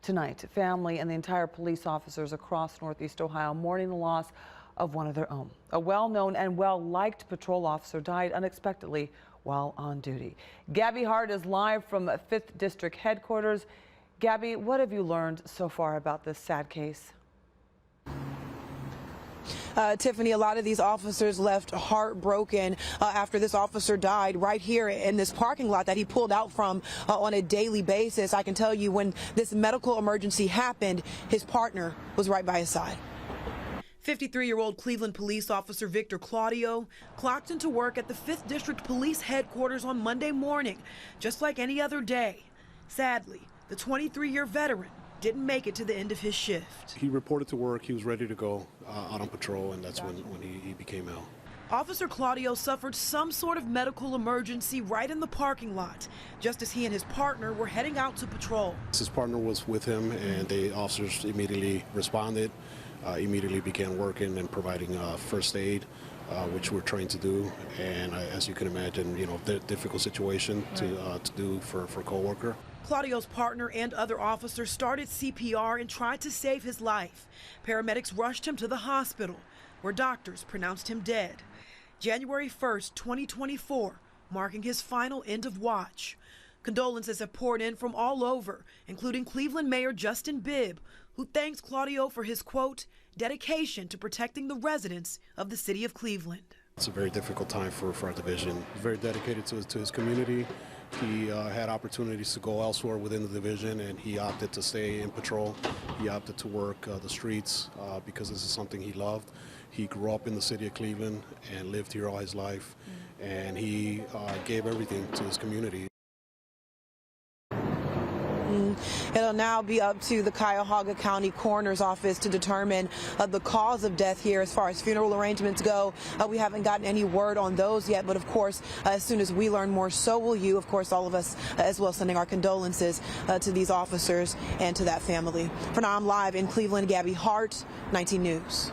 Tonight, family and the entire police officers across Northeast Ohio mourning the loss of one of their own. A well-known and well-liked patrol officer died unexpectedly while on duty. Gabby Hart is live from 5th District headquarters. Gabby, what have you learned so far about this sad case? Tiffany, a lot of these officers left heartbroken after this officer died right here in this parking lot that he pulled out from on a daily basis. I can tell you, when this medical emergency happened, his partner was right by his side. 53-year-old Cleveland police officer Victor Claudio clocked into work at the 5th District Police headquarters on Monday morning, just like any other day. Sadly, the 23-year veteran didn't make it to the end of his shift. He reported to work. He was ready to go out on patrol, and that's when he became ill. Officer Claudio suffered some sort of medical emergency right in the parking lot, just as he and his partner were heading out to patrol. His partner was with him, and the officers immediately responded, immediately began working and providing first aid, which we're trained to do. And as you can imagine, difficult situation to do for a coworker. Claudio's partner and other officers started CPR and tried to save his life. Paramedics rushed him to the hospital, where doctors pronounced him dead. January 1st, 2024, marking his final end of watch. Condolences have poured in from all over, including Cleveland Mayor Justin Bibb, who thanks Claudio for his, quote, dedication to protecting the residents of the city of Cleveland. It's a very difficult time for our division. He's very dedicated to his community. He had opportunities to go elsewhere within the division, and he opted to stay in patrol. He opted to work the streets because this is something he loved. He grew up in the city of Cleveland and lived here all his life, and he gave everything to his community. It'll now be up to the Cuyahoga County Coroner's Office to determine the cause of death here. As far as funeral arrangements go, we haven't gotten any word on those yet, but of course, as soon as we learn more, so will you. Of course, all of us as well, sending our condolences to these officers and to that family. For now, I'm live in Cleveland. Gabby Hart, 19 News.